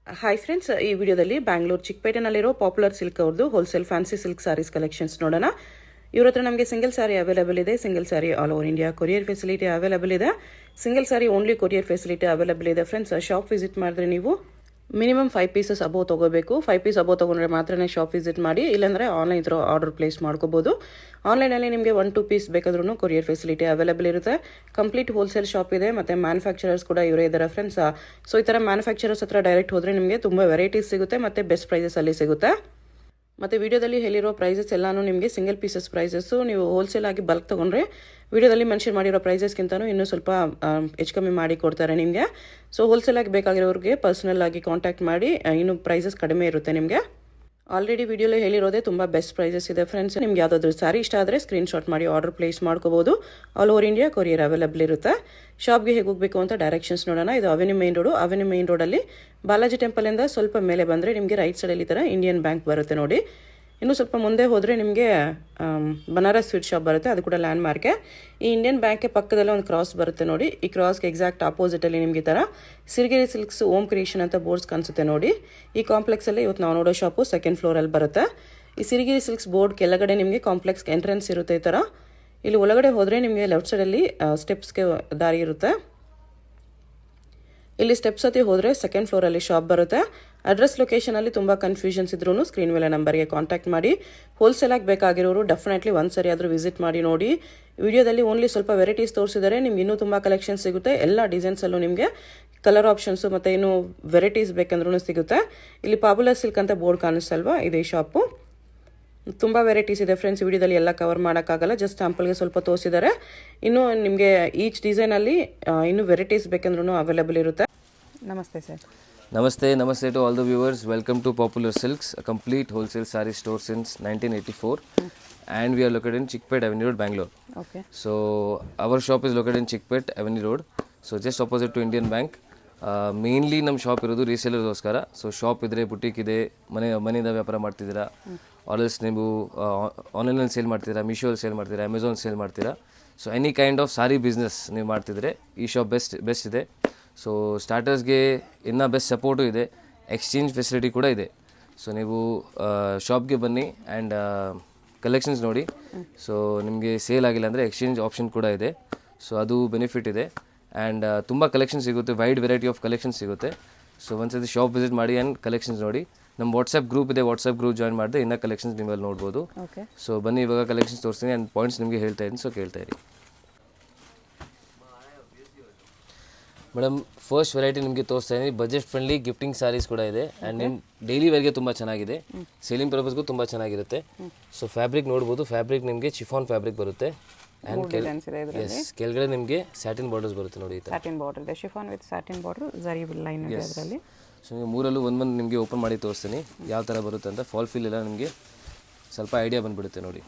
Hi friends, ಈ ವಿಡಿಯೋದಲ್ಲಿ ಬ್ಯಾಂಗ್ಳೂರ್ ಚಿಕ್ಕಪೇಟೆನಲ್ಲಿರೋ ಪಾಪ್ಯುಲರ್ ಸಿಲ್ಕ್ ಅವ್ರದ್ದು wholesale fancy silk saris collections ನೋಡೋಣ. ಇವ್ರ ಹತ್ರ ನಮಗೆ ಸಿಂಗಲ್ ಸಾರಿ ಅವೈಲೇಬಲ್ ಇದೆ. Single sari all over India courier facility available ಇದೆ. Single sari only courier facility available ಇದೆ. ಫ್ರೆಂಡ್ಸ್, ಶಾಪ್ ವಿಸಿಟ್ ಮಾಡಿದ್ರೆ ನೀವು ಮಿನಿಮಮ್ 5 ಪೀಸಸ್ ಅಬೋವ್ ತೊಗೋಬೇಕು. 5 ಪೀಸ್ ಅಬೋವ್ ತೊಗೊಂಡ್ರೆ ಮಾತ್ರನೇ ಶಾಪ್ ವಿಸಿಟ್ ಮಾಡಿ, ಇಲ್ಲಾಂದರೆ ಆನ್ಲೈನ್ ಥ್ರೂ ಆರ್ಡರ್ ಪ್ಲೇಸ್ ಮಾಡ್ಕೋಬೋದು. ಆನ್ಲೈನಲ್ಲಿ ನಿಮಗೆ 1-2 ಪೀಸ್ ಬೇಕಾದ್ರೂ ಕೊರಿಯರ್ ಫೆಸಿಲಿಟಿ ಅವೈಲೇಬಲ್ ಇರುತ್ತೆ. ಕಂಪ್ಲೀಟ್ ಹೋಲ್ಸೇಲ್ ಶಾಪ್ ಇದೆ, ಮತ್ತು ಮ್ಯಾನುಫ್ಯಾಕ್ಚರರ್ಸ್ ಕೂಡ ಇವರೇ ಇದ್ದಾರೆ ಫ್ರೆಂಡ್ಸ್. ಸೊ ಈ ಥರ ಮ್ಯಾನುಫ್ಯಾಕ್ಚರರ್ಸ್ ಹತ್ರ ಡೈರೆಕ್ಟ್ ಹೋದರೆ ನಿಮಗೆ ತುಂಬ ವೆರೈಟೀಸ್ ಸಿಗುತ್ತೆ ಮತ್ತು ಬೆಸ್ಟ್ ಪ್ರೈಸಸಲ್ಲಿ ಸಿಗುತ್ತೆ. ಮತ್ತು ವಿಡಿಯೋದಲ್ಲಿ ಹೇಳಿರೋ ಪ್ರೈಸಸ್ ಎಲ್ಲಾನು ನಿಮಗೆ ಸಿಂಗಲ್ ಪೀಸಸ್ ಪ್ರೈಸಸ್ಸು. ನೀವು ಹೋಲ್ಸೇಲ್ ಆಗಿ ಬಲ್ಕ್ ತೊಗೊಂಡ್ರೆ ವಿಡಿಯೋದಲ್ಲಿ ಮೆನ್ಷನ್ ಮಾಡಿರೋ ಪ್ರೈಸಸ್ಗಿಂತನೂ ಇನ್ನೂ ಸ್ವಲ್ಪ ಹೆಚ್ಚು ಕಮ್ಮಿ ಮಾಡಿ ಕೊಡ್ತಾರೆ ನಿಮಗೆ. ಸೊ ಹೋಲ್ಸೇಲ್ ಆಗಿ ಬೇಕಾಗಿರೋರಿಗೆ ಪರ್ಸನಲ್ ಆಗಿ ಕಾಂಟ್ಯಾಕ್ಟ್ ಮಾಡಿ, ಇನ್ನೂ ಪ್ರೈಸಸ್ ಕಡಿಮೆ ಇರುತ್ತೆ ನಿಮಗೆ. ಆಲ್ರೆಡಿ ವಿಡಿಯೋಲಿ ಹೇಳಿರೋದೇ ತುಂಬ ಬೆಸ್ಟ್ ಪ್ರೈಸಸ್ ಇದೆ ಫ್ರೆಂಡ್ಸ್. ನಿಮ್ಗೆ ಯಾವುದಾದ್ರೂ ಸಾರಿ ಇಷ್ಟ ಆದರೆ ಸ್ಕ್ರೀನ್ಶಾಟ್ ಮಾಡಿ ಆರ್ಡರ್ ಪ್ಲೇಸ್ ಮಾಡ್ಕೋಬೋದು. All over India courier available ಇರುತ್ತೆ. ಶಾಪ್ಗೆ ಹೇಗೆ ಹೋಗಬೇಕು ಅಂತ ಡೈರೆಕ್ಷನ್ಸ್ ನೋಡೋಣ. ಇದು avenue main road. Avenue main ರೋಡಲ್ಲಿ ಬಾಲಾಜಿ ಟೆಂಪಲಿಂದ ಸ್ವಲ್ಪ ಮೇಲೆ ಬಂದರೆ ನಿಮಗೆ ರೈಟ್ ಸೈಡಲ್ಲಿ ಈ ಥರ ಇಂಡಿಯನ್ ಬ್ಯಾಂಕ್ ಬರುತ್ತೆ ನೋಡಿ. ಇನ್ನೂ ಸ್ವಲ್ಪ ಮುಂದೆ ಹೋದರೆ ನಿಮಗೆ ಬನಾರಸ್ ಸ್ವೀಟ್ ಶಾಪ್ ಬರುತ್ತೆ, ಅದು ಕೂಡ ಲ್ಯಾಂಡ್ ಮಾರ್ಕೆ. ಈ ಇಂಡಿಯನ್ ಬ್ಯಾಂಕ್ಗೆ ಪಕ್ಕದಲ್ಲೇ ಒಂದು ಕ್ರಾಸ್ ಬರುತ್ತೆ ನೋಡಿ. ಈ ಕ್ರಾಸ್ಗೆ ಎಕ್ಸಾಕ್ಟ್ ಆಪೋಸಿಟಲ್ಲಿ ನಿಮಗೆ ಈ ಥರ ಸಿರಿಗೆರೆ ಸಿಲ್ಕ್ಸ್ ಓಮ್ ಕ್ರಿಯೇಷನ್ ಅಂತ ಬೋರ್ಡ್ಸ್ ಕಾಣಿಸುತ್ತೆ ನೋಡಿ. ಈ ಕಾಂಪ್ಲೆಕ್ಸಲ್ಲಿ ಇವತ್ತು ನಾವು ನೋಡೋ ಶಾಪು ಸೆಕೆಂಡ್ ಫ್ಲೋರಲ್ಲಿ ಬರುತ್ತೆ. ಈ ಸಿರಿಗೆರೆ ಸಿಲ್ಕ್ಸ್ ಬೋರ್ಡ್ ಕೆಳಗಡೆ ನಿಮಗೆ ಕಾಂಪ್ಲೆಕ್ಸ್ ಎಂಟ್ರೆನ್ಸ್ ಇರುತ್ತೆ ಈ ಥರ. ಇಲ್ಲಿ ಒಳಗಡೆ ಹೋದರೆ ನಿಮಗೆ ಲೆಫ್ಟ್ ಸೈಡಲ್ಲಿ ಸ್ಟೆಪ್ಸ್ಗೆ ದಾರಿ ಇರುತ್ತೆ. ಇಲ್ಲಿ ಸ್ಟೆಪ್ಸ್ ಹತ್ತಿ ಹೋದರೆ ಸೆಕೆಂಡ್ ಫ್ಲೋರಲ್ಲಿ ಶಾಪ್ ಬರುತ್ತೆ. ಅಡ್ರೆಸ್ ಲೊಕೇಶನಲ್ಲಿ ತುಂಬ ಕನ್ಫ್ಯೂಷನ್ಸ್ ಇದ್ರೂ ಸ್ಕ್ರೀನ್ ಮೇಲೆ ನಂಬರ್ಗೆ ಕಾಂಟ್ಯಾಕ್ಟ್ ಮಾಡಿ. ಹೋಲ್ಸೇಲಾಗಿ ಬೇಕಾಗಿರೋರು ಡೆಫಿನೆಟ್ಲಿ ಒಂದು ಸರಿ ಆದರೂ ವಿಸಿಟ್ ಮಾಡಿ ನೋಡಿ. ವಿಡಿಯೋದಲ್ಲಿ ಓನ್ಲಿ ಸ್ವಲ್ಪ ವೆರೈಟೀಸ್ ತೋರಿಸಿದರೆ ನಿಮ್ಗೆ ಇನ್ನೂ ತುಂಬ ಕಲೆಕ್ಷನ್ ಸಿಗುತ್ತೆ. ಎಲ್ಲ ಡಿಸೈನ್ಸಲ್ಲೂ ನಿಮಗೆ ಕಲರ್ ಆಪ್ಷನ್ಸು ಮತ್ತು ಇನ್ನೂ ವೆರೈಟೀಸ್ ಬೇಕಂದ್ರೂ ಸಿಗುತ್ತೆ. ಇಲ್ಲಿ ಪಾಪ್ಯುಲರ್ ಸಿಲ್ಕ್ ಅಂತ ಬೋರ್ಡ್ ಕಾಣಿಸ್ತಲ್ವಾ, ಇದೇ ಶಾಪು. ತುಂಬ ವೆರೈಟೀಸ್ ಇದೆ ಫ್ರೆಂಡ್ಸ್. ವಿಡಿಯೋದಲ್ಲಿ ಎಲ್ಲ ಕವರ್ ಮಾಡೋಕ್ಕಾಗಲ್ಲ, ಜಸ್ಟ್ ಸ್ಯಾಂಪಲ್ಗೆ ಸ್ವಲ್ಪ ತೋರಿಸಿದ್ದಾರೆ. ಇನ್ನೂ ನಿಮಗೆ ಈಚ್ ಡಿಸೈನಲ್ಲಿ ಇನ್ನೂ ವೆರೈಟೀಸ್ ಬೇಕಂದ್ರೂ ಅವೈಲೇಬಲ್ ಇರುತ್ತೆ. ನಮಸ್ತೆ sir. Namaste to all the viewers. Welcome to Popular Silks, a complete wholesale saree store since 1984, and we are located in Chickpet Avenue Road, Bangalore. Okay. So our shop is located in Chickpet Avenue Road, so just opposite to Indian Bank. Mainly ನಮ್ಮ shop ಇರೋದು ರೀಸೇಲರ್ಗೋಸ್ಕರ. So shop ಇದ್ದರೆ, boutique ಇದೆ, ಮನೆಯಿಂದ ವ್ಯಾಪಾರ ಮಾಡ್ತಿದ್ದೀರಾ, ಆಲ್ಸ್ ನೀವು ಆನ್ಲೈನಲ್ಲಿ sale ಮಾಡ್ತೀರಾ, ಮೀಶೋಲ್ಲಿ ಸೇಲ್ ಮಾಡ್ತೀರಾ, ಅಮೆಝಾನ್ ಸೇಲ್ ಮಾಡ್ತೀರಾ, so any kind of sorry business ನೀವು ಮಾಡ್ತಿದ್ರೆ ಈ ಶಾಪ್ ಬೆಸ್ಟ್ ಇದೆ. ಸೊ ಸ್ಟಾರ್ಟರ್ಸ್ಗೆ ಇನ್ನೂ ಬೆಸ್ಟ್ ಸಪೋರ್ಟು ಇದೆ, ಎಕ್ಸ್ಚೇಂಜ್ ಫೆಸಿಲಿಟಿ ಕೂಡ ಇದೆ. ಸೊ ನೀವು ಶಾಪ್ಗೆ ಬನ್ನಿ ಆ್ಯಂಡ್ ಕಲೆಕ್ಷನ್ಸ್ ನೋಡಿ. ಸೊ ನಿಮಗೆ ಸೇಲ್ ಆಗಿಲ್ಲ ಅಂದರೆ ಎಕ್ಸ್ಚೇಂಜ್ ಆಪ್ಷನ್ ಕೂಡ ಇದೆ. ಸೊ ಅದು ಬೆನಿಫಿಟ್ ಇದೆ. ಆ್ಯಂಡ್ ತುಂಬ ಕಲೆಕ್ಷನ್ ಸಿಗುತ್ತೆ, ವೈಡ್ ವೆರೈಟಿ ಆಫ್ ಕಲೆಕ್ಷನ್ ಸಿಗುತ್ತೆ. ಸೊ ಒಂದ್ಸತಿ ಶಾಪ್ ವಿಸಿಟ್ ಮಾಡಿ ಆ್ಯಂಡ್ ಕಲೆಕ್ಷನ್ಸ್ ನೋಡಿ. ನಮ್ಮ ವಾಟ್ಸಪ್ ಗ್ರೂಪ್ ಇದೆ, ವಾಟ್ಸಪ್ ಗ್ರೂಪ್ ಜಾಯ್ನ್ ಮಾಡಿದ್ರೆ ಇನ್ನೂ ಕಲೆಕ್ಷನ್ಸ್ ನೀವಲ್ಲಿ ನೋಡ್ಬೋದು. ಸೊ ಬನ್ನಿ, ಇವಾಗ ಕಲೆಕ್ಷನ್ಸ್ ತೋರಿಸ್ತೀನಿ ಆ್ಯಂಡ್ ಪಾಯಿಂಟ್ಸ್ ನಿಮಗೆ ಹೇಳ್ತಾ ಇದ್ದೀನಿ, ಸೊ ಕೇಳ್ತಾ ಇರಿ. ಮೇಡಮ್, ಫಸ್ಟ್ ವೆರೈಟಿ ನಿಮಗೆ ತೋರಿಸ್ತಾ ಇದ್ದೀನಿ. ಬಜೆಟ್ ಫ್ರೆಂಡ್ಲಿ ಗಿಫ್ಟಿಂಗ್ ಸ್ಯಾರೀಸ್ ಕೂಡ ಇದೆ ಆ್ಯಂಡ್ ನಿಮ್ಮ ಡೈಲಿ ವೇರ್ಗೆ ತುಂಬ ಚೆನ್ನಾಗಿದೆ, ಸೇಲಿಂಗ್ ಪರ್ಪಸ್ಗೂ ತುಂಬ ಚೆನ್ನಾಗಿರುತ್ತೆ. ಸೊ ಫ್ಯಾಬ್ರಿಕ್ ನೋಡ್ಬೋದು, ಫ್ಯಾಬ್ರಿಕ್ ನಿಮಗೆ ಚಿಫಾನ್ ಫ್ಯಾಬ್ರಿಕ್ ಬರುತ್ತೆ ಆ್ಯಂಡ್ ಕೆಳಗಡೆ ನಿಮಗೆ ಸ್ಯಾಟಿನ್ ಬಾರ್ಡರ್ಸ್ ಬರುತ್ತೆ ನೋಡಿ. ಸ್ಯಾಟಿನ್ ಬಾರ್ಡರ್ ಇದೆ, ಶಿಫಾನ್ ವಿತ್ ಸ್ಯಾಟಿನ್ ಬಾರ್ಡರ್, ಜರಿ ಲೈನ್ ಇದೆ ಅದರಲ್ಲಿ. ಸೊ ನೀವು ಮೂರಲ್ಲೂ ಒಂದು ನಿಮಗೆ ಓಪನ್ ಮಾಡಿ ತೋರಿಸ್ತೀನಿ ಯಾವ ಥರ ಬರುತ್ತೆ ಅಂತ. ಫಾಲ್ ಫೀಲ್ ಎಲ್ಲ ನಿಮಗೆ ಸ್ವಲ್ಪ ಐಡಿಯಾ ಬಂದುಬಿಡುತ್ತೆ ನೋಡಿ.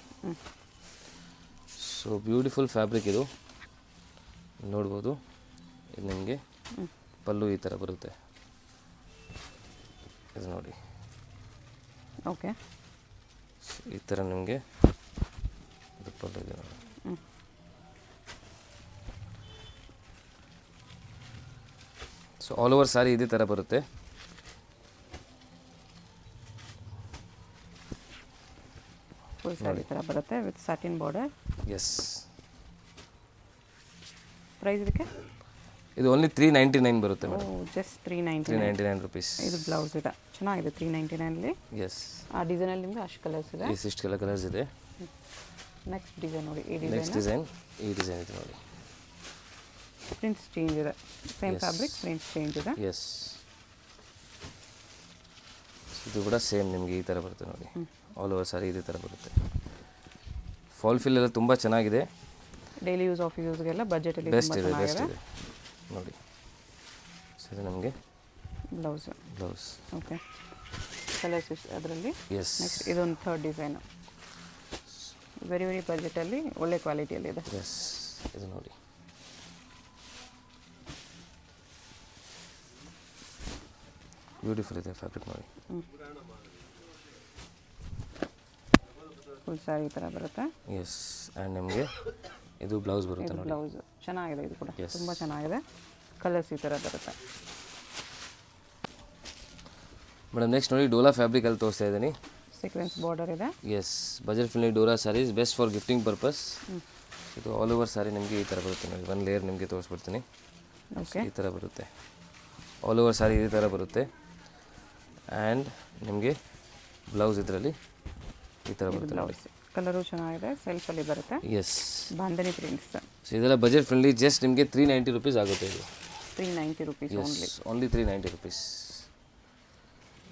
ಸೊ ಬ್ಯೂಟಿಫುಲ್ ಫ್ಯಾಬ್ರಿಕ್ ಇದು ನೋಡ್ಬೋದು. ಇದು ನಿಮಗೆ ಪಲ್ಲು ಈ ಥರ ಬರುತ್ತೆ, ಇದು ನೋಡಿ. ಓಕೆ, ಈ ಥರ ನಿಮಗೆ ಇದು ಪಲ್ಲು ಇದೆ ನೋಡಿ. ಸೊ ಆಲ್ ಓವರ್ ಸಾರಿ ಇದೇ ಥರ ಬರುತ್ತೆ. ಫುಲ್ ಸಾರಿ ಥರ ಬರುತ್ತೆ with satin border. Yes. Price ಇದಕ್ಕೆ ಇದು ಓನ್ಲಿ 399 ಬರುತ್ತೆ ಮೇಡಮ್. Just 399 rupees. ಇದು ಬ್ಲೌಸ್ ಇದೆ, ಚೆನ್ನಾಗಿದೆ. 399 ಎಸ್. ಆ ಡಿಸೈನಲ್ಲಿ ನಿಮಗೆ ಅಷ್ಟು ಕಲರ್ಸ್ ಇದೆ. ಇಷ್ಟು ಕಲರ್ಸ್ ಇದೆ. ನೆಕ್ಸ್ಟ್ ಡಿಸೈನ್ ನೋಡಿ, ಈ ನೆಕ್ಸ್ಟ್ ಡಿಸೈನ್ ಈ ಡಿಸೈನ್ ಇದೆ ನೋಡಿ. ಪ್ರಿಂಟ್ಸ್ ಚೇಂಜ್ ಇದೆ, ಸೇಮ್ ಫ್ಯಾಬ್ರಿಕ್, ಪ್ರಿಂಟ್ಸ್ ಚೇಂಜ್ ಇದೆ. ಎಸ್. ಇದು ಕೂಡ ಸೇಮ್ ನಿಮಗೆ ಈ ಥರ ಬರುತ್ತೆ ನೋಡಿ. ಆಲ್ ಓವರ್ ಸಾರಿ ಇದೇ ಥರ ಬರುತ್ತೆ. ಫಾಲ್ ಫಿಲ್ ಎಲ್ಲ ತುಂಬ ಚೆನ್ನಾಗಿದೆ. ಡೈಲಿ ಯೂಸ್ ಆಫ್ ಯೂಸ್ಗೆಲ್ಲ ಬಜೆಟಲ್ಲಿ ಬೆಸ್ಟ್ ಇದೆ ನೋಡಿ. ಸೊ ಇದು ನಮಗೆ ಬ್ಲೌಸ್. ಓಕೆ, ಕಲರ್ಸ್ ಅದರಲ್ಲಿ. ಎಸ್. ನೆಕ್ಸ್ಟ್ ಇದೊಂದು ಥರ್ಡ್ ಡಿಸೈನು, ವೆರಿ ಬಜೆಟಲ್ಲಿ ಒಳ್ಳೆ ಕ್ವಾಲಿಟಿಯಲ್ಲಿ ಇದೆ. ಎಸ್. ಇದು ನೋಡಿ, ಬ್ಯೂಟಿಫುಲ್ ಇದೆ ಫ್ಯಾಬ್ರಿಕ್ ನೋಡಿ. ಫುಲ್ ಸ್ಯಾರಿ ಈ ಥರ ಬರುತ್ತೆ. ಎಸ್. ಆ್ಯಂಡ್ ನಿಮಗೆ ಇದು ಬ್ಲೌಸ್ ಬರುತ್ತೆ ನೋಡಿ. ಬ್ಲೌಸ್ ಚೆನ್ನಾಗಿದೆ, ಇದು ಕೂಡ ತುಂಬ ಚೆನ್ನಾಗಿದೆ. ಕಲರ್ಸ್ ಈ ಥರ ಬರುತ್ತೆ. ಮೇಡಮ್ ನೆಕ್ಸ್ಟ್ ನೋಡಿ ಡೋಲಾ ಫ್ಯಾಬ್ರಿಕಲ್ಲಿ ತೋರಿಸ್ತಾ ಇದ್ದೀನಿ. ಸೀಕ್ವೆನ್ಸ್ ಬಾರ್ಡರ್ ಇದೆ. ಎಸ್, ಬಜೆಟ್ ಫ್ರೆಂಡ್ಲಿ ಡೋರಾ saris, best for gifting purpose. ಇದು ಆಲ್ ಓವರ್ ಸ್ಯಾರಿ ನಿಮಗೆ ಈ ಥರ ಬರುತ್ತೆ ನೋಡಿ. ಒಂದು ಲೇಯರ್ ನಿಮಗೆ ತೋರಿಸ್ಬಿಡ್ತೀನಿ. ಓಕೆ, ಈ ಥರ ಬರುತ್ತೆ ಆಲ್ ಓವರ್ ಸ್ಯಾರಿ, ಈ ಥರ ಬರುತ್ತೆ. ಆ್ಯಂಡ್ ನಿಮಗೆ ಬ್ಲೌಸ್ ಇದರಲ್ಲಿ ಈ ಥರ ಬರುತ್ತೆ ನೋಡಿ. ಕಲರು ಚೆನ್ನಾಗಿದೆ, ಸೆಲ್ಫಲ್ಲಿ ಬರುತ್ತೆ. Yes, bandhani prints. ಸೊ ಇದೆಲ್ಲ ಬಜೆಟ್ ಫ್ರೆಂಡ್ಲಿ, ಜಸ್ಟ್ ನಿಮಗೆ 390 ರುಪೀಸ್ ಆಗುತ್ತೆ ಇದು. 390 rupees ಓನ್ಲಿ. ಓನ್ಲಿ 390 ರುಪೀಸ್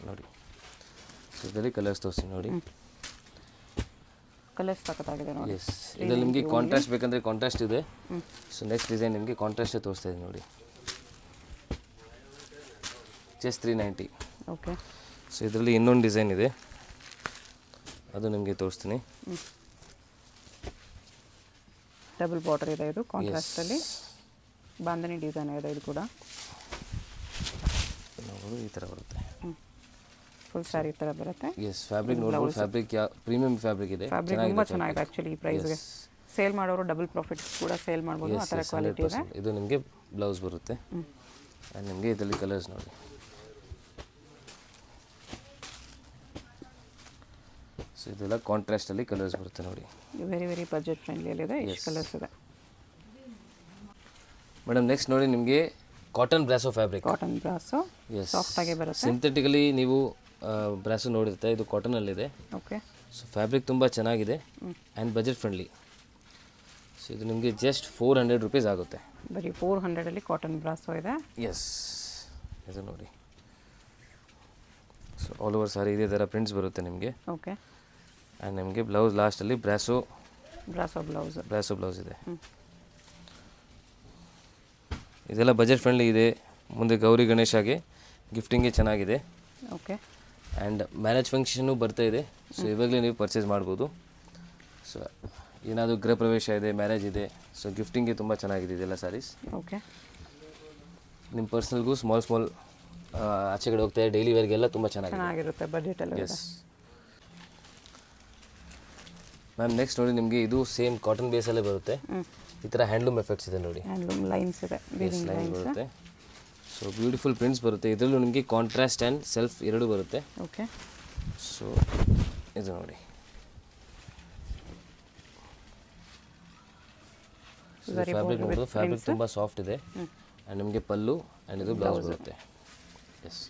ನೋಡಿ. ಸೊ ಇದರಲ್ಲಿ ಕಲರ್ಸ್ ತೋರಿಸ್ತೀನಿ ನೋಡಿ. ಕಲರ್ಸ್ ಸಖತ್ತಾಗಿದೆ ನೋಡಿ. ಎಸ್, ಇದರಲ್ಲಿ ನಿಮಗೆ ಕಾಂಟ್ರಾಸ್ಟ್ ಬೇಕಂದರೆ ಕಾಂಟ್ರಾಸ್ಟ್ ಇದೆ. ಸೊ ನೆಕ್ಸ್ಟ್ ಡಿಸೈನ್ ನಿಮಗೆ ಕಾಂಟ್ರಾಸ್ಟೇ ತೋರಿಸ್ತಾ ಇದೆ ನೋಡಿ. ಜಸ್ಟ್ 390. ಓಕೆ, ಸೊ ಇದರಲ್ಲಿ ಇನ್ನೊಂದು ಡಿಸೈನ್ ಇದೆ, ಅದು ನಿಮಗೆ ತೋರಿಸ್ತೀನಿ. ಡಬಲ್ ಬಾರ್ಡರ್ ಇದೆ, ಇದು ಕಾಂಟ್ರಾಸ್ಟಲ್ಲಿ ಬಾಂಧನಿ ಡಿಸೈನ್ ಇದೆ. ಇದು ಕೂಡ ನೋಡೋದು ಈ ಥರ ಬರುತ್ತೆ. ಫುಲ್ ಸ್ಯಾರಿ ಥರ ಬರುತ್ತೆ. ಎಸ್, ಫ್ಯಾಬ್ರಿಕ್ ನೋಡ್ಬೋದು, ಫ್ಯಾಬ್ರಿಕ್ ಪ್ರೀಮಿಯಂ ಫ್ಯಾಬ್ರಿಕ್ ಇದೆ. ಫ್ಯಾಬ್ರಿಕ್ ತುಂಬ ಚೆನ್ನಾಗಿದೆ ಆ್ಯಕ್ಚುಲಿ. ಈ ಪ್ರೈಸ್ಗೆ ಸೇಲ್ ಮಾಡೋರು ಡಬಲ್ ಪ್ರಾಫಿಟ್ ಕೂಡ ಸೇಲ್ ಮಾಡ್ಬೋದು, ಆ ಥರ ಕ್ವಾಲಿಟಿ ಇದೆ. ಇದು ನಿಮಗೆ ಬ್ಲೌಸ್ ಬರುತ್ತೆ. ಆ್ಯಂಡ್ ನಿಮಗೆ ಇದರಲ್ಲಿ ಕಲರ್ಸ್ ನೋಡಿ. ಸೊ ಇದೆಲ್ಲ ಕಾಂಟ್ರಾಸ್ಟಲ್ಲಿ ಕಲರ್ಸ್ ಬರುತ್ತೆ ನೋಡಿ. ವೆರಿ ವೆರಿ ಬಜೆಟ್ ಫ್ರೆಂಡ್ಲಿಯಲ್ಲಿದೆ. ಎಷ್ಟು ಕಲರ್ಸ್ ಇದೆ ಮೇಡಮ್. ನೆಕ್ಸ್ಟ್ ನೋಡಿ ನಿಮಗೆ cotton brasso fabric. Cotton brasso soft ಆಗಿ ಬರುತ್ತೆ. ಸಿಂಥೆಟಿಕಲಿ ನೀವು ಬ್ರಾಸೋ ನೋಡಿರುತ್ತೆ, ಇದು ಕಾಟನಲ್ಲಿದೆ. ಓಕೆ, ಸೊ ಫ್ಯಾಬ್ರಿಕ್ ತುಂಬ ಚೆನ್ನಾಗಿದೆ ಆ್ಯಂಡ್ ಬಜೆಟ್ ಫ್ರೆಂಡ್ಲಿ. ಸೊ ಇದು ನಿಮಗೆ ಜಸ್ಟ್ 400 ರುಪೀಸ್ ಆಗುತ್ತೆ. ಬರೀ 400ಅಲ್ಲಿ ಕಾಟನ್ ಬ್ರಾಸೋ ಇದೆ. ಎಸ್, ಇದು ನೋಡಿ. ಸೊ ಆಲ್ ಓವರ್ ಸಾರಿ ಇದೇ ಥರ ಪ್ರಿಂಟ್ಸ್ ಬರುತ್ತೆ ನಿಮಗೆ. ಓಕೆ, ಆ್ಯಂಡ್ ನಿಮಗೆ ಬ್ಲೌಸ್ ಲಾಸ್ಟಲ್ಲಿ ಬ್ರಾಸೋ ಬ್ಲೌಸ್ ಇದೆ. ಇದೆಲ್ಲ ಬಜೆಟ್ ಫ್ರೆಂಡ್ಲಿ ಇದೆ. ಮುಂದೆ ಗೌರಿ ಗಣೇಶಗೆ ಗಿಫ್ಟಿಂಗ್ಗೆ ಚೆನ್ನಾಗಿದೆ. ಓಕೆ, ಆ್ಯಂಡ್ ಮ್ಯಾರೇಜ್ ಫಂಕ್ಷನ್ನು ಬರ್ತಾ ಇದೆ. ಸೊ ಇವಾಗಲೇ ನೀವು ಪರ್ಚೇಸ್ ಮಾಡ್ಬೋದು. ಸೊ ಏನಾದರೂ ಗೃಹ ಪ್ರವೇಶ ಇದೆ, ಮ್ಯಾರೇಜ್ ಇದೆ, ಸೊ ಗಿಫ್ಟಿಂಗ್ಗೆ ತುಂಬ ಚೆನ್ನಾಗಿದೆ ಇದೆಲ್ಲ ಸ್ಯಾರೀಸ್. ಓಕೆ, ನಿಮ್ಮ ಪರ್ಸ್ನಲ್ಗೂ ಸ್ಮಾಲ್ ಆಚೆ ಕಡೆ ಹೋಗ್ತಾ ಇದೆ, ಡೈಲಿ ವೇರ್ಗೆಲ್ಲ ತುಂಬ ಚೆನ್ನಾಗಿರುತ್ತೆ ಬಜೆಟಲ್ಲಿ. S ma'am. ನೆಕ್ಸ್ಟ್ ನೋಡಿ ನಿಮಗೆ ಇದು ಸೇಮ್ ಕಾಟನ್ ಬೇಸಲ್ಲೇ ಬರುತ್ತೆ. ಈ ಥರ ಹ್ಯಾಂಡ್ಲೂಮ್ ಎಫೆಕ್ಟ್ಸ್ ಇದೆ ನೋಡಿ. ಹ್ಯಾಂಡ್ಲೂಮ್ ಲೈನ್ಸ್ ಇದೆ, ಲೈನ್ ಬರುತ್ತೆ. ಸೊ ಬ್ಯೂಟಿಫುಲ್ ಪ್ರಿಂಟ್ಸ್ ಬರುತ್ತೆ. ಇದರಲ್ಲೂ ನಿಮಗೆ ಕಾಂಟ್ರಾಸ್ಟ್ ಆ್ಯಂಡ್ ಸೆಲ್ಫ್ ಎರಡೂ ಬರುತ್ತೆ. ಓಕೆ, ಸೊ ಇದು ನೋಡಿ. ಫ್ಯಾಬ್ರಿಕ್ ನೋಡೋದು, ಫ್ಯಾಬ್ರಿಕ್ ತುಂಬ ಸಾಫ್ಟ್ ಇದೆ. ಆ್ಯಂಡ್ ನಿಮಗೆ ಪಲ್ಲು ಆ್ಯಂಡ್ ಇದು ಬ್ಲೌಸ್ ಬರುತ್ತೆ. ಎಸ್,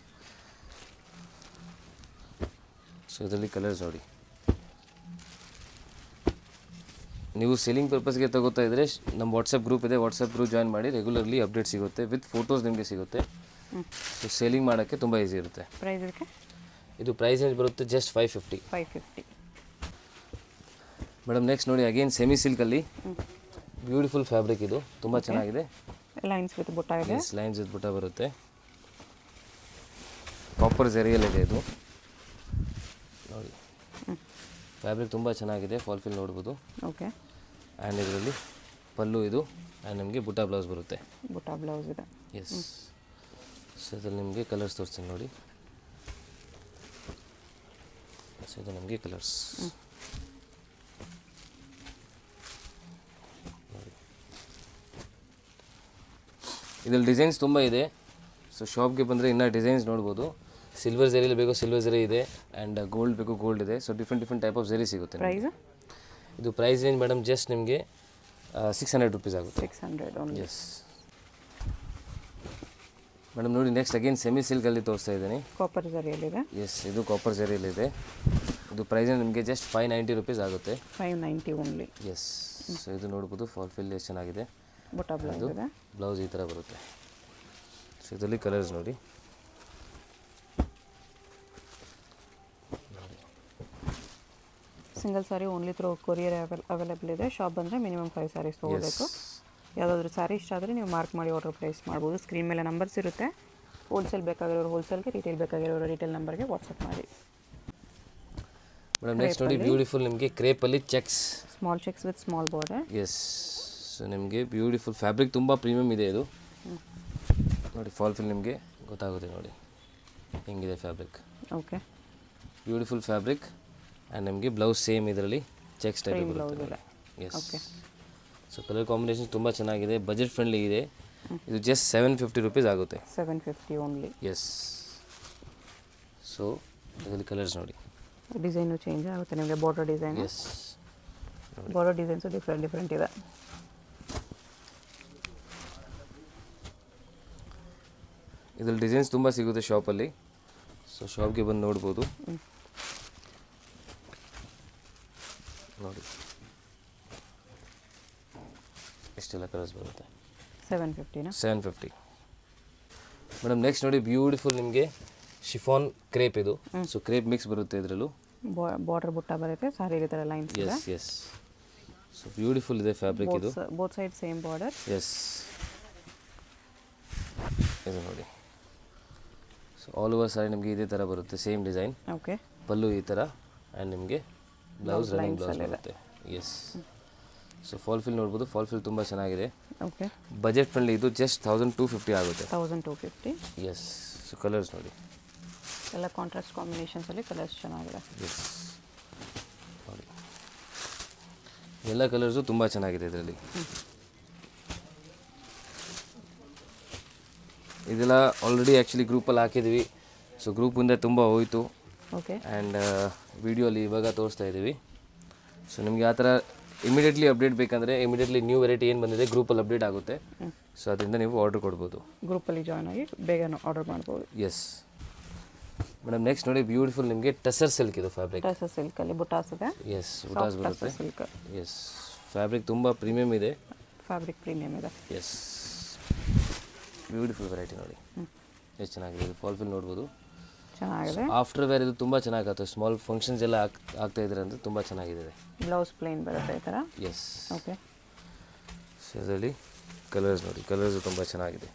ಸೊ ಇದರಲ್ಲಿ ಕಲರ್ಸ್ ನೋಡಿ. ನೀವು ಸೇಲಿಂಗ್ ಪರ್ಪಸ್ಗೆ ತಗೋತಾ ಇದ್ದರೆ ನಮ್ಮ ವಾಟ್ಸಪ್ ಗ್ರೂಪ್ ಇದೆ, ವಾಟ್ಸಪ್ ಗ್ರೂಪ್ ಜಾಯ್ನ್ ಮಾಡಿ. ರೆಗ್ಯುಲರ್ಲಿ ಅಪ್ಡೇಟ್ ಸಿಗುತ್ತೆ, ವಿತ್ ಫೋಟೋಸ್ ನಿಮಗೆ ಸಿಗುತ್ತೆ. ಸೊ ಸೇಲಿಂಗ್ ಮಾಡೋಕ್ಕೆ ತುಂಬ ಈಸಿ ಇರುತ್ತೆ. ಪ್ರೈಸ್ ಇದಕ್ಕೆ ಇದು ಪ್ರೈಸ್ ರೇಂಜ್ ಬರುತ್ತೆ ಜಸ್ಟ್ 550. ಮೇಡಮ್ ನೆಕ್ಸ್ಟ್ ನೋಡಿ ಅಗೇನ್ ಸೆಮಿ ಸಿಲ್ಕಲ್ಲಿ ಬ್ಯೂಟಿಫುಲ್ ಫ್ಯಾಬ್ರಿಕ್. ಇದು ತುಂಬ ಚೆನ್ನಾಗಿದೆ. ಲೈನ್ಸ್ ವಿತ್ ಬುಟ್ಟ ಇದೆ. ಲೈನ್ಸ್ ವಿತ್ ಬುಟ್ಟ ಬರುತ್ತೆ. ಕಾಪರ್ ಜರಿಯಲ್ಲಿದೆ ಇದು ನೋಡಿ. ಫ್ಯಾಬ್ರಿಕ್ ತುಂಬ ಚೆನ್ನಾಗಿದೆ, ಫಾಲ್ ಫಿಲ್ ನೋಡ್ಬೋದು. ಓಕೆ, ಆ್ಯಂಡ್ ಇದರಲ್ಲಿ ಪಲ್ಲು ಇದು ಆ್ಯಂಡ್ ನಿಮಗೆ ಬುಟ್ಟ ಬ್ಲೌಸ್ ಬರುತ್ತೆ. ಬುಟ್ಟ ಬ್ಲೌಸ್ ಇದೆ. ಎಸ್, ಸೊ ಇದರಲ್ಲಿ ನಿಮಗೆ ಕಲರ್ಸ್ ತೋರಿಸ್ತೀನಿ ನೋಡಿ. ಸೊ ಇದು ನಿಮಗೆ ಕಲರ್ಸ್ ನೋಡಿ. ಇದರಲ್ಲಿ ಡಿಸೈನ್ಸ್ ತುಂಬ ಇದೆ. ಸೊ ಶಾಪ್ಗೆ ಬಂದರೆ ಇನ್ನೂ ಡಿಸೈನ್ಸ್ ನೋಡ್ಬೋದು. ಸಿಲ್ವರ್ ಝರಿಯಲ್ಲಿ ಬೇಕು ಸಿಲ್ವರ್ ಝರಿ ಇದೆ, ಆ್ಯಂಡ್ ಗೋಲ್ಡ್ ಬೇಕು ಗೋಲ್ಡ್ ಇದೆ. ಸೊ ಡಿಫ್ರೆಂಟ್ ಟೈಪ್ ಆಫ್ ಝರಿ ಸಿಗುತ್ತೆ. ಪ್ರೈಸ್ ಇದು ಪ್ರೈಸ್ ರೇಂಜ್ ಮೇಡಮ್ ಜಸ್ಟ್ ನಿಮಗೆ 600 ರುಪೀಸ್ ಆಗುತ್ತೆ. 600 ಓನ್ಲಿ. ಎಸ್ ಮೇಡಮ್ ನೋಡಿ. ನೆಕ್ಸ್ಟ್ ಅಗೇನ್ ಸೆಮಿ ಸಿಲ್ಕಲ್ಲಿ ತೋರಿಸ್ತಾ ಇದ್ದೀನಿ. ಕಾಪರ್ ಜರಿಯಲ್ಲಿದೆ. ಎಸ್, ಇದು ಕಾಪರ್ ಜರಿಯಲ್ಲಿದೆ. ಇದು ಪ್ರೈಸ್ ನಿಮಗೆ ಜಸ್ಟ್ 590 ರುಪೀಸ್ ಆಗುತ್ತೆ. 590 ಓನ್ಲಿ. ಎಸ್, ಸೊ ಇದು ನೋಡ್ಬೋದು, ಫಾಲ್ ಫಿಲ್ ಎಷ್ಟು ಚೆನ್ನಾಗಿದೆ. ಬುಟ್ಟ ಬ್ಲೌಸ್ ಇದೆ. ಬ್ಲೌಸ್ ಈ ಥರ ಬರುತ್ತೆ. ಸೊ ಇದರಲ್ಲಿ ಕಲರ್ಸ್ ನೋಡಿ. Single sari only through courier available ಇದೆ. ಶಾಪ್ ಬಂದರೆ ಮಿನಿಮಮ್ 5 ಸ್ಯಾರೀಸ್ ತೊಗೋಬೇಕು. ಯಾವುದಾದ್ರೂ ಸ್ಯಾರಿ ಇಷ್ಟ ಆದರೆ ನೀವು ಮಾರ್ಕ್ ಮಾಡಿ ಆರ್ಡರ್ ಪ್ಲೇಸ್ ಮಾಡ್ಬೋದು. ಸ್ಕ್ರೀನ್ ಮೇಲೆ ನಂಬರ್ಸ್ ಇರುತ್ತೆ. ಹೋಲ್ಸೇಲ್ ಬೇಕಾಗಿರೋರು ಹೋಲ್ಸೇಲ್ಗೆ, ರಿಟೇಲ್ ಬೇಕಾಗಿರೋರು ರಿಟೇಲ್ ನಂಬರ್ಗೆ ವಾಟ್ಸಪ್ ಮಾಡಿ. ಮೇಡಮ್ ನೆಕ್ಸ್ಟ್ ನೋಡಿ ಬ್ಯೂಟಿಫುಲ್ ನಿಮಗೆ ಕ್ರೇಪಲ್ಲಿ checks, small checks with small border. Yes, so ನಿಮಗೆ ಬ್ಯೂಟಿಫುಲ್ ಫ್ಯಾಬ್ರಿಕ್ ತುಂಬ ಪ್ರೀಮಿಯಮ್ ಇದೆ ಇದು ನೋಡಿ. ಫಾಲ್ ಫಿಲ್ ನಿಮಗೆ ಗೊತ್ತಾಗುತ್ತೆ ನೋಡಿ ಹೆಂಗಿದೆ fabric. Okay, beautiful fabric. And ನಿಮಗೆ ಬ್ಲೌಸ್ ಸೇಮ್ ಇದರಲ್ಲಿ ಚೆಕ್ಸ್ ಟೈಪ್ ಬರುತ್ತೆ. ಎಸ್, ಸೊ ಕಲರ್ ಕಾಂಬಿನೇಷನ್ ತುಂಬ ಚೆನ್ನಾಗಿದೆ, ಬಜೆಟ್ ಫ್ರೆಂಡ್ಲಿ ಇದೆ. ಇದು ಜಸ್ಟ್ 750 ರುಪೀಸ್ ಆಗುತ್ತೆ. 750 ಓನ್ಲಿ. ಎಸ್, ಸೊ ಇದರಲ್ಲಿ ಕಲರ್ಸ್ ನೋಡಿ. ಡಿಸೈನು ಚೇಂಜ್ ಆಗುತ್ತೆ ನಿಮಗೆ, border design. Yes, border designs different ಇದೆ. ಇದರಲ್ಲಿ ಡಿಸೈನ್ಸ್ ತುಂಬ ಸಿಗುತ್ತೆ ಶಾಪಲ್ಲಿ, ಸೊ ಶಾಪ್ಗೆ ಬಂದು ನೋಡ್ಬೋದು. ನೋಡಿ ಎಷ್ಟೆಲ್ಲ ಕಲರ್ಸ್ ಬರುತ್ತೆ. 750 750. ಮೇಡಮ್ ನೆಕ್ಸ್ಟ್ ನೋಡಿ, ಬ್ಯೂಟಿಫುಲ್ ನಿಮಗೆ ಶಿಫಾನ್ ಕ್ರೇಪ್ ಇದು. ಸೊ ಕ್ರೇಪ್ ಮಿಕ್ಸ್ ಬರುತ್ತೆ ಇದರಲ್ಲೂ. ಬಾರ್ಡರ್ ಬುಟ್ಟ ಬರುತ್ತೆ, ಸಾರಿ ಈ ಥರ ಲೈನ್ಸ್ ಇದೆ. ಎಸ್, ಸೊ ಬ್ಯೂಟಿಫುಲ್ ಇದೆ ಫ್ಯಾಬ್ರಿಕ್ ಇದು. Both side same border. Yes, ಇದು ನೋಡಿ. ಸೊ ಆಲ್ ಓವರ್ ಸಾರಿ ನಿಮಗೆ ಇದೇ ಥರ ಬರುತ್ತೆ, ಸೇಮ್ ಡಿಸೈನ್. ಓಕೆ, ಪಲ್ಲು ಈ ಥರ ಆ್ಯಂಡ್ ನಿಮಗೆ ಬ್ಲೌಸ್ ರನ್ನಿಂಗ್ ಬ್ಲೌಸ್ ಬರುತ್ತೆ. ಎಸ್, ಸೊ ಫಾಲ್ ಫಿಲ್ ನೋಡ್ಬೋದು, ಫಾಲ್ ಫಿಲ್ ತುಂಬ ಚೆನ್ನಾಗಿದೆ. ಓಕೆ, ಬಜೆಟ್ ಫ್ರೆಂಡ್ಲಿ ಇದು, ಜಸ್ಟ್ 1250 ಆಗುತ್ತೆ. 1250. ಎಸ್, ಸೊ ಕಲರ್ಸ್ ನೋಡಿ. ಎಲ್ಲ ಕಾಂಟ್ರಾಸ್ಟ್ ಕಾಂಬಿನೇಷನ್ಸಲ್ಲಿ ಕಲರ್ಸ್ ಚೆನ್ನಾಗಿದೆ. ಎಸ್ ನೋಡಿ, ಎಲ್ಲ ಕಲರ್ಸು ತುಂಬ ಚೆನ್ನಾಗಿದೆ ಇದರಲ್ಲಿ. ಇದೆಲ್ಲ ಆಲ್ರೆಡಿ ಆ್ಯಕ್ಚುಲಿ ಗ್ರೂಪಲ್ಲಿ ಹಾಕಿದ್ವಿ. ಸೊ ಗ್ರೂಪಿಂದ ತುಂಬ ಹೋಯಿತು. ಓಕೆ, ಆ್ಯಂಡ್ ವಿಡಿಯೋಲಿ ಇವಾಗ ತೋರಿಸ್ತಾ ಇದ್ದೀವಿ. ಸೊ ನಿಮಗೆ ಆ ಥರ ಇಮಿಡಿಯೇಟ್ಲಿ ಅಪ್ಡೇಟ್ ಬೇಕಂದರೆ ಇಮಿಡಿಯೇಟ್ಲಿ ನ್ಯೂ ವೆರೈಟಿ ಏನು ಬಂದಿದೆ ಗ್ರೂಪಲ್ಲಿ ಅಪ್ಡೇಟ್ ಆಗುತ್ತೆ. ಸೊ ಅದರಿಂದ ನೀವು ಆರ್ಡರ್ ಕೊಡ್ಬೋದು, ಗ್ರೂಪಲ್ಲಿ ಜಾಯ್ನ್ ಆಗಿ ಬೇಗ ಆರ್ಡರ್ ಮಾಡ್ಬೋದು. ಎಸ್ ಮೇಡಮ್, ನೆಕ್ಸ್ಟ್ ನೋಡಿ, ಬ್ಯೂಟಿಫುಲ್ ನಿಮಗೆ ಟಸರ್ ಸಿಲ್ಕ್ ಇದು ಫ್ಯಾಬ್ರಿಕ್. ಟಸರ್ ಸಿಲ್ಕಲ್ಲಿ ಬುಟಾಸ್ ಇದೆ. ಎಸ್, ಬುಟಾಸ್ ಬರುತ್ತೆ. ಸಿಲ್ಕ್. ಎಸ್, ಫ್ಯಾಬ್ರಿಕ್ ತುಂಬ ಪ್ರೀಮಿಯಮ್ ಇದೆ. ಫ್ಯಾಬ್ರಿಕ್ ಪ್ರೀಮಿಯಮ್ ಇದೆ. ಎಸ್, ಬ್ಯೂಟಿಫುಲ್ ವೆರೈಟಿ ನೋಡಿ ಎಷ್ಟು ಚೆನ್ನಾಗಿದೆ. ಇದು ಫಾಲ್ ಫಿಲ್ ನೋಡ್ಬೋದು, ಚೆನ್ನಾಗಿದೆ. ಆಫ್ಟರ್ ವೇರ್ ಇದು ತುಂಬ ಚೆನ್ನಾಗುತ್ತೆ. ಸ್ಮಾಲ್ ಫಂಕ್ಷನ್ಸ್ ಎಲ್ಲ ಆಗ್ತಾ ಇದ್ದಾರೆ ಅಂದರೆ ತುಂಬ ಚೆನ್ನಾಗಿದೆ. ಬ್ಲೌಸ್ ಪ್ಲೇನ್ ಬರುತ್ತೆ ಈ ಥರ. ಎಸ್, ಓಕೆ, ಸೊ ಇದರಲ್ಲಿ ಕಲರ್ಸ್ ನೋಡಿ, ಕಲರ್ಸು ತುಂಬ ಚೆನ್ನಾಗಿದೆ.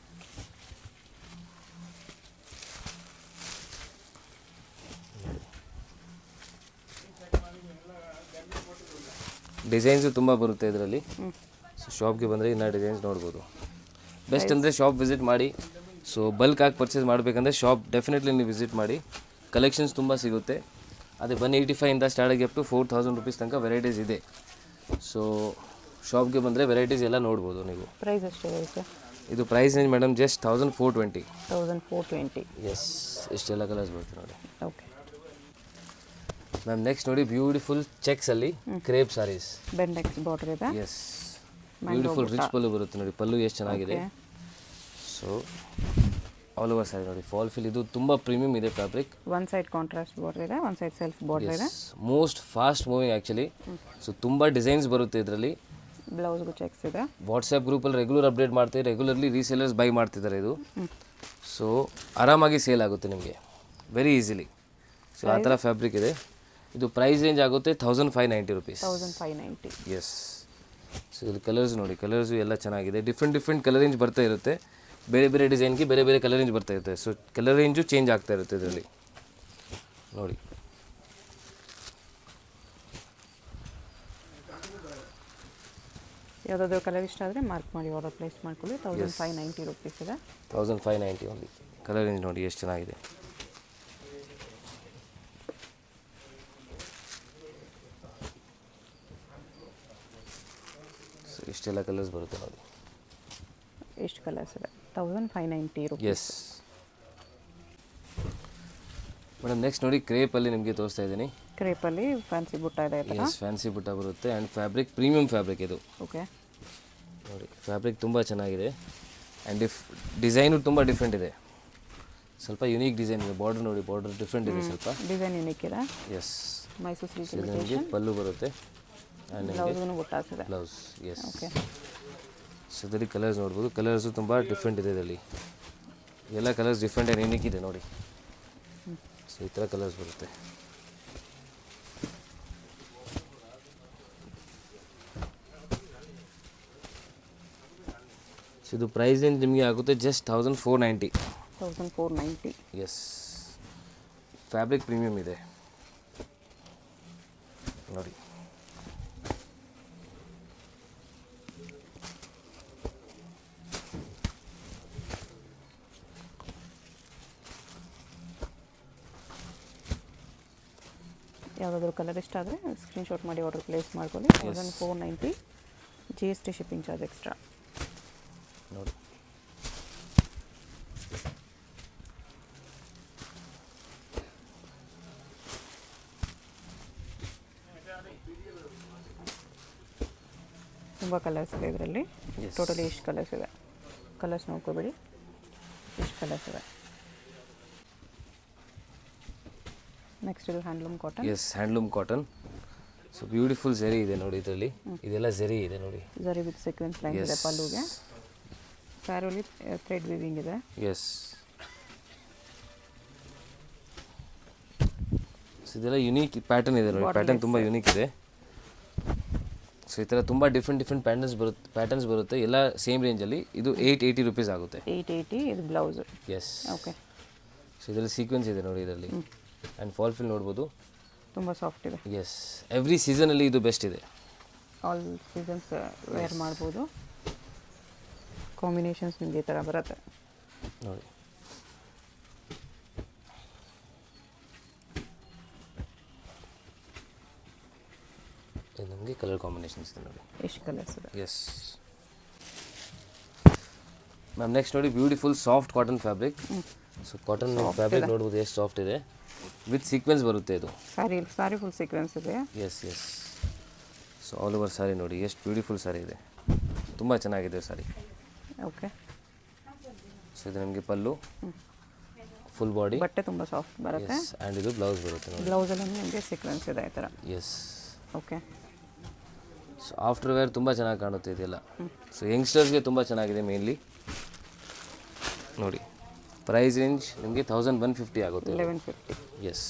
ಡಿಸೈನ್ಸು ತುಂಬ ಬರುತ್ತೆ ಇದರಲ್ಲಿ. ಸೊ ಶಾಪ್ಗೆ ಬಂದರೆ ಇನ್ನೂ ಡಿಸೈನ್ಸ್ ನೋಡ್ಬೋದು. ಬೆಸ್ಟ್ ಅಂದರೆ ಶಾಪ್ ವಿಸಿಟ್ ಮಾಡಿ. ಸೊ ಬಲ್ಕ್ ಆಗಿ ಪರ್ಚೇಸ್ ಮಾಡಬೇಕಂದ್ರೆ ಶಾಪ್ ಡೆಫಿನೆಟ್ಲಿ ನೀವು ವಿಸಿಟ್ ಮಾಡಿ. ಕಲೆಕ್ಷನ್ಸ್ ತುಂಬ ಸಿಗುತ್ತೆ. ಅದೇ 185 ಸ್ಟಾರ್ಟ್ ಆಗಿ ಅಪ್ ಟು 4000 ರುಪೀಸ್ ತನಕ ವೆರೈಟೀಸ್ ಇದೆ. ಸೊ ಶಾಪ್ಗೆ ಬಂದರೆ ವೆರೈಟೀಸ್ ಎಲ್ಲ ನೋಡ್ಬೋದು ನೀವು. ಪ್ರೈಸ್ ಎಷ್ಟಿದೆ? ಇದು price range madam just 1420. 1420. Yes, ಇಷ್ಟೆಲ್ಲ ಕಲರ್ಸ್ ಬರುತ್ತೆ ನೋಡಿ. ಓಕೆ ಮ್ಯಾಮ್, ನೆಕ್ಸ್ಟ್ ನೋಡಿ, ಬ್ಯೂಟಿಫುಲ್ ಚೆಕ್ಸಲ್ಲಿ ಕ್ರೇಪ್ ಸಾರೀಸ್. ಬೆಂಡೆಕ್ಸ್ ಬಾರ್ಡರ್ ಇದೆ. ಎಸ್, ಬ್ಯೂಟಿಫುಲ್ ರಿಚ್ ಪಲ್ಲು ಬರುತ್ತೆ ನೋಡಿ. ಪಲ್ಲು ಎಷ್ಟು ಚೆನ್ನಾಗಿದೆ. ಸೊ ಆಲ್ ಓವರ್ ಸಾರಿ ನೋಡಿ, ಫಾಲ್ ಫಿಲ್ ಇದು ತುಂಬ ಪ್ರೀಮಿಯಮ್ ಇದೆ fabric. One side contrast border ಇದೆ, ಒನ್ ಸೈಡ್ ಸೆಲ್ಫ್ ಬಾರ್ಡರ್ ಇದೆ. Most fast moving actually. So ತುಂಬ ಡಿಸೈನ್ಸ್ ಬರುತ್ತೆ ಇದರಲ್ಲಿ. ಬ್ಲೌಸ್ಗೂ ಚೆಕ್ಸ್ ಇದೆ. ವಾಟ್ಸಪ್ ಗ್ರೂಪಲ್ಲಿ ರೆಗ್ಯುಲರ್ ಅಪ್ಡೇಟ್ ಮಾಡ್ತೀವಿ, ರೆಗ್ಯುಲರ್ಲಿ ರೀಸೇಲರ್ಸ್ ಬೈ ಮಾಡ್ತಿದ್ದಾರೆ ಇದು. ಸೊ ಆರಾಮಾಗಿ ಸೇಲ್ ಆಗುತ್ತೆ ನಿಮಗೆ ವೆರಿ ಈಸಿಲಿ. ಸೊ ಆ ಥರ ಫ್ಯಾಬ್ರಿಕ್ ಇದೆ. ಇದು ಪ್ರೈಸ್ ರೇಂಜ್ ಆಗುತ್ತೆ 1590 ರುಪೀಸ್. 1590. ಎಸ್, ಸೊ ಇಲ್ಲಿ ಕಲರ್ಸ್ ನೋಡಿ, ಕಲರ್ಸು ಎಲ್ಲ ಚೆನ್ನಾಗಿದೆ. ಡಿಫ್ರೆಂಟ್ ಕಲರ್ ರೇಂಜ್ ಬರ್ತಾ ಇರುತ್ತೆ. ಬೇರೆ ಬೇರೆ ಡಿಸೈನ್ಗೆ ಬೇರೆ ಬೇರೆ ಕಲರ್ ರೇಂಜ್ ಬರ್ತಾ ಇರುತ್ತೆ. ಸೊ ಕಲರ್ ರೇಂಜು ಚೇಂಜ್ ಆಗ್ತಾ ಇರುತ್ತೆ ಇದರಲ್ಲಿ ನೋಡಿ. ಯಾವುದಾದ್ರೂ ಕಲರ್ ಇಷ್ಟ ಆದರೆ ಮಾರ್ಕ್ ಮಾಡಿ ಆರ್ಡರ್ ಪ್ಲೇಸ್ ಮಾಡ್ಕೊಳ್ಳಿ. 1590 ರುಪೀಸ್ ಇದೆ. 1590 ಓನ್ಲಿ. ಕಲರ್ ರೇಂಜ್ ನೋಡಿ ಎಷ್ಟು ಚೆನ್ನಾಗಿದೆ. ಸೊ ಇಷ್ಟೆಲ್ಲ ಕಲರ್ಸ್ ಬರುತ್ತೆ ನೋಡಿ. ಎಷ್ಟು ಕಲರ್ಸ್ ಇದೆ? 1590 ರುಪೀಸ್. ಎಸ್ ಮೇಡಮ್, ನೆಕ್ಸ್ಟ್ ನೋಡಿ, ಕ್ರೇಪಲ್ಲಿ ನಿಮಗೆ ತೋರಿಸ್ತಾ ಇದ್ದೀನಿ. ಕ್ರೇಪಲ್ಲಿ ಫ್ಯಾನ್ಸಿ ಬುಟ್ಟ ಇದೆ. ಎಸ್, ಫ್ಯಾನ್ಸಿ ಬುಟ್ಟ ಬರುತ್ತೆ ಆ್ಯಂಡ್ ಫ್ಯಾಬ್ರಿಕ್ ಪ್ರೀಮಿಯಮ್ ಫ್ಯಾಬ್ರಿಕ್ ಇದು. ಓಕೆ ನೋಡಿ, ಫ್ಯಾಬ್ರಿಕ್ ತುಂಬ ಚೆನ್ನಾಗಿದೆ ಆ್ಯಂಡ್ ಡಿಸೈನು ತುಂಬ ಡಿಫ್ರೆಂಟ್ ಇದೆ. ಸ್ವಲ್ಪ ಯುನೀಕ್ ಡಿಸೈನ್ ಇದೆ. ಬಾರ್ಡರ್ ನೋಡಿ, ಬಾರ್ಡರ್ ಡಿಫ್ರೆಂಟ್ ಇದೆ, ಸ್ವಲ್ಪ ಡಿಸೈನ್ ಯುನೀಕ್ ಇದೆ. ಎಸ್, ಮೈಸೂರು ಸಿಲ್ಕ್ ನಿಮಗೆ ಪಲ್ಲು ಬರುತ್ತೆ ಆ್ಯಂಡ್ ಬ್ಲೌಸ್ಗೂ ಬುಟ್ಟಾಸ್ ಇದೆ. ಬ್ಲೌಸ್. ಎಸ್, ಓಕೆ ಸೊ ಇದರಲ್ಲಿ ಕಲರ್ಸ್ ನೋಡ್ಬೋದು. ಕಲರ್ಸು ತುಂಬ ಡಿಫ್ರೆಂಟ್ ಇದೆ ಇದರಲ್ಲಿ. ಎಲ್ಲ ಕಲರ್ಸ್ ಡಿಫ್ರೆಂಟ್ ಆ್ಯಂಡ್ ಯುನೀಕ್ ಇದೆ ನೋಡಿ. ಸೊ ಈ ಥರ ಕಲರ್ಸ್ ಬರುತ್ತೆ. ಸೊ ಇದು ಪ್ರೈಸ್ ರೇಂಜ್ ನಿಮಗೆ ಆಗುತ್ತೆ ಜಸ್ಟ್ 1490. 1490. ಎಸ್, ಫ್ಯಾಬ್ರಿಕ್ ಪ್ರೀಮಿಯಮ್ ಇದೆ ನೋಡಿ. ಯಾವುದಾದ್ರೂ ಕಲರ್ ಇಷ್ಟ ಆದರೆ ಸ್ಕ್ರೀನ್ಶಾಟ್ ಮಾಡಿ ಆರ್ಡರ್ ಪ್ಲೇಸ್ ಮಾಡ್ಕೊಳ್ಳಿ. 1490. GST ಶಿಪ್ಪಿಂಗ್ ಚಾರ್ಜ್ ಎಕ್ಸ್ಟ್ರಾ ನೋಡಿ. ತುಂಬ ಕಲರ್ಸ್ ಇದೆ ಇದರಲ್ಲಿ. Yes. ಟೋಟಲಿ ಎಷ್ಟು ಕಲರ್ಸ್ ಇದೆ? ಕಲರ್ಸ್ ನೋಡ್ಕೋಬೇಡಿ, ಎಷ್ಟು ಕಲರ್ಸ್ ಇದೆ. ನೆಕ್ಸ್ಟ್ ಇದು handloom cotton. Yes, handloom cotton. So beautiful zari ಇದೆ ನೋಡಿ ಇದರಲ್ಲಿ. ಇದೆಲ್ಲ ಝರಿ ಇದೆ ನೋಡಿ. ಝರಿ ವಿತ್ ಸೀಕ್ವೆನ್ಸ್ ಲೈನ್ ಇದೆ ಪಲ್ಲುಗೆ. ಸ್ಯಾರಿಲಿ ಥ್ರೆಡ್ ವೀವಿಂಗ್ ಇದೆ. ಎಸ್, ಸೊ ಇದೆಲ್ಲ ಯುನೀಕ್ ಪ್ಯಾಟರ್ನ್ ಇದೆ ನೋಡಿ. ಪ್ಯಾಟರ್ನ್ ತುಂಬ ಯುನೀಕ್ ಇದೆ. ಸೊ ಈ ಥರ ತುಂಬ ಡಿಫ್ರೆಂಟ್ ಪ್ಯಾಟರ್ನ್ಸ್ ಬರುತ್ತೆ ಎಲ್ಲ ಸೇಮ್ ರೇಂಜಲ್ಲಿ. ಇದು 880 ರುಪೀಸ್ ಆಗುತ್ತೆ. 880. ಇದು ಬ್ಲೌಸ್. ಎಸ್. ಓಕೆ. ಸೊ ಇದರಲ್ಲಿ ಸೀಕ್ವೆನ್ಸ್ ಇದೆ ನೋಡಿ ಇದರಲ್ಲಿ. ಆ್ಯಂಡ್ ಫಾಲ್ ಫಿಲ್ ನೋಡ್ಬೋದು. ತುಂಬ ಸಾಫ್ಟ್ ಇದೆ. ಎಸ್, ಎವ್ರಿ ಸೀಸನಲ್ಲಿ ಇದು ಬೆಸ್ಟ್ ಇದೆ. ಆಲ್ ಸೀಸನ್ಸ್ ವೇರ್ ಮಾಡ್ಬೋದು. ಕಾಂಬಿನೇಷನ್ಸ್ ನಿಮಗೆ ಈ ಥರ ಬರುತ್ತೆ ನೋಡಿ. ಇದು ನಮಗೆ ಕಲರ್ ಕಾಂಬಿನೇಷನ್ಸ್ ಇದೆ ನೋಡಿ. ಎಷ್ಟು ಕಲರ್ಸ್ ಇದೆ? ಎಸ್ ಮ್ಯಾಮ್, ನೆಕ್ಸ್ಟ್ ನೋಡಿ beautiful soft cotton fabric. So cotton fabric ನೋಡ್ಬೋದು ಎಷ್ಟು ಸಾಫ್ಟ್ ಇದೆ. ವಿತ್ ಸೀಕ್ವೆನ್ಸ್ ಬರುತ್ತೆ ಇದು. ಸಾರಿ ಫುಲ್ ಸೀಕ್ವೆನ್ಸ್ ಇದೆ. Yes yes. So all over sari ನೋಡಿ ಎಷ್ಟು ಬ್ಯೂಟಿಫುಲ್ ಸಾರಿ ಇದೆ. ತುಂಬ ಚೆನ್ನಾಗಿದೆ ಸಾರಿ. ಓಕೆ. ಸೊ ಇದು ನಿಮಗೆ ಪಲ್ಲು, ಫುಲ್ ಬಾಡಿ, ಬಟ್ಟೆ ತುಂಬ ಸಾಫ್ಟ್ ಬರುತ್ತೆ. ಎಸ್. ಆ್ಯಂಡ್ ಇದು ಬ್ಲೌಸ್ ಬರುತ್ತೆ ನೋಡಿ. ಬ್ಲೌಸಲ್ಲಿ ನಿಮಗೆ ಸೀಕ್ವೆನ್ಸ್ ಇದೆ ಈ ಥರ. Yes. Okay. So after wear ತುಂಬ ಚೆನ್ನಾಗಿ ಕಾಣುತ್ತೆ ಇದೆಲ್ಲ. ಸೊ ಯಂಗ್ಸ್ಟರ್ಸ್ಗೆ ತುಂಬ ಚೆನ್ನಾಗಿದೆ ಮೇನ್ಲಿ ನೋಡಿ. ಪ್ರೈಸ್ ರೇಂಜ್ ನಿಮಗೆ 1150 ಆಗುತ್ತೆ. 1150. ಎಸ್.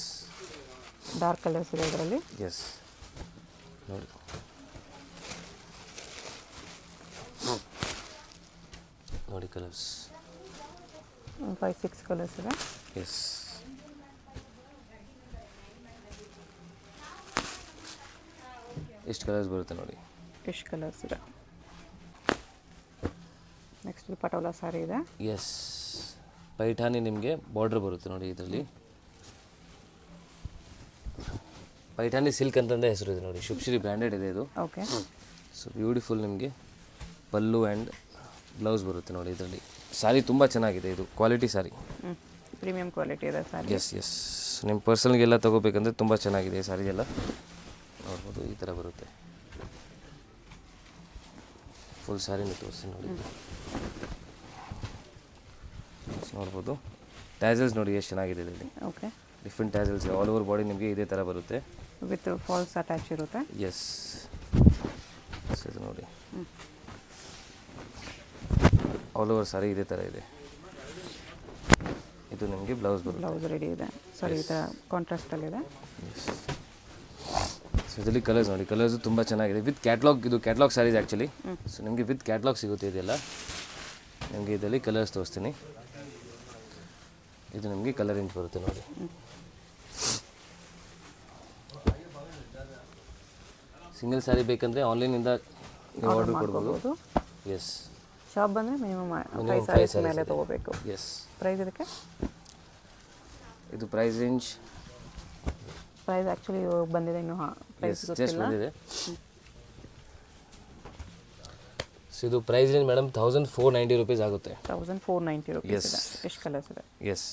ಡಾರ್ಕ್ ಕಲರ್ಸ್ ಇದೆ ಇದರಲ್ಲಿ. ಎಸ್ ನೋಡಿ. ನೋಡಿ ಕಲರ್ಸ್ 5-6 ಕಲರ್ಸ್ ಇದೆ. ಎಸ್. ಎಷ್ಟು ಕಲರ್ಸ್ ಬರುತ್ತೆ ನೋಡಿ. ಎಷ್ಟು ಕಲರ್ಸ್ ಇದೆ. ನೆಕ್ಸ್ಟ್ ಪಟೋಲಾ ಸಾರಿ ಇದೆ. ಎಸ್, ಪೈಠಾನಿ ನಿಮಗೆ ಬಾರ್ಡರ್ ಬರುತ್ತೆ ನೋಡಿ ಇದರಲ್ಲಿ. ಪೈಠಾನಿ ಸಿಲ್ಕ್ ಅಂತಂದೇ ಹೆಸರು ಇದೆ ನೋಡಿ. ಶುಭಶ್ರೀ ಬ್ರ್ಯಾಂಡೆಡ್ ಇದೆ ಇದು. ಓಕೆ. ಸೊ ಬ್ಯೂಟಿಫುಲ್ ನಿಮಗೆ ಪಲ್ಲು ಆ್ಯಂಡ್ ಬ್ಲೌಸ್ ಬರುತ್ತೆ ನೋಡಿ ಇದರಲ್ಲಿ. ಸಾರಿ ತುಂಬ ಚೆನ್ನಾಗಿದೆ, ಇದು ಕ್ವಾಲಿಟಿ ಸಾರಿ. ಪ್ರೀಮಿಯಂ ಕ್ವಾಲಿಟಿ ಇದೆ ಸಾರಿ. S S. ನಿಮ್ಮ ಪರ್ಸನ್ಗೆಲ್ಲ ತೊಗೋಬೇಕಂದ್ರೆ ತುಂಬ ಚೆನ್ನಾಗಿದೆ ಈ ಸಾರಿ ಎಲ್ಲ. ನೋಡ್ಬೋದು ಈ ಥರ ಬರುತ್ತೆ. ಫುಲ್ ಸಾರಿನೂ ತೋರಿಸಿ ನೋಡಿ. ನೋಡ್ಬೋದು ಟ್ಯಾಸಲ್ಸ್ ನೋಡಿ ಎಷ್ಟು ಚೆನ್ನಾಗಿದೆ ಇದರಲ್ಲಿ. Okay. Different tassels all over body ನಿಮಗೆ ಇದೇ ಥರ ಬರುತ್ತೆ. ವಿತ್ ಫಾಲ್ಸ್ ಅಟ್ಯಾಚ್ ಇರುತ್ತೆ. ಎಸ್. ಸೊ ಇದು ನೋಡಿ ಆಲ್ ಓವರ್ ಸಾರಿ ಇದೇ ಥರ ಇದೆ. ಇದು ನಿಮಗೆ ಬ್ಲೌಸ್ ಬರುತ್ತೆ. ಬ್ಲೌಸ್ ರೆಡಿ ಇದೆ. ಸಾರಿ ಈ ಥರ ಕಾಂಟ್ರಾಸ್ಟಲ್ಲಿದೆ. ಎಸ್. ಸೊ ಇದರಲ್ಲಿ ಕಲರ್ಸ್ ನೋಡಿ. ಕಲರ್ಸು ತುಂಬ ಚೆನ್ನಾಗಿದೆ. ವಿತ್ ಕ್ಯಾಟ್ಲಾಗ್, ಇದು ಕ್ಯಾಟ್ಲಾಗ್ ಸ್ಯಾರೀಸ್ ಆ್ಯಕ್ಚುಲಿ. ಸೊ ನಿಮಗೆ ವಿತ್ ಕ್ಯಾಟ್ಲಾಗ್ ಸಿಗುತ್ತೆ ಇದೆಲ್ಲ. ನಿಮಗೆ ಇದರಲ್ಲಿ ಕಲರ್ಸ್ ತೋರಿಸ್ತೀನಿ. ಇದು ನಿಮಗೆ ಕಲರ್ ರೇಂಜ್ ಬರುತ್ತೆ ನೋಡಿ. ಸಿಂಗಲ್ ಸ್ಯಾರಿ ಬೇಕಂದರೆ ಆನ್ಲೈನಿಂದ ನೀವು ಆರ್ಡರ್ ಕೊಡ್ಬೋದು. ಎಸ್. ಶಾಪ್ ಬಂದರೆ ಮಿನಿಮಮ್ 5 ಸ್ಯಾರೀಸ್ ಮೇಲೆ ತೊಗೋಬೇಕು. ಎಸ್. ಪ್ರೈಸ್ ಇದಕ್ಕೆ? ಇದು ಪ್ರೈಸ್ ರೇಂಜ್ ಆ್ಯಕ್ಚುಲಿ ಬಂದಿದೆ ಇನ್ನೂ ಪ್ರೈಸ್ ಜಸ್ಟ್ ಬಂದಿದೆ. ಸೊ ಇದು ಪ್ರೈಸ್ ರೇಂಜ್ ಮೇಡಮ್ 1490 ರುಪೀಸ್ ಆಗುತ್ತೆ. 1490 ರುಪೀಸ್ ಇದೆ. ಎಷ್ಟು ಕಲರ್ಸ್ ಇದೆ? ಎಸ್.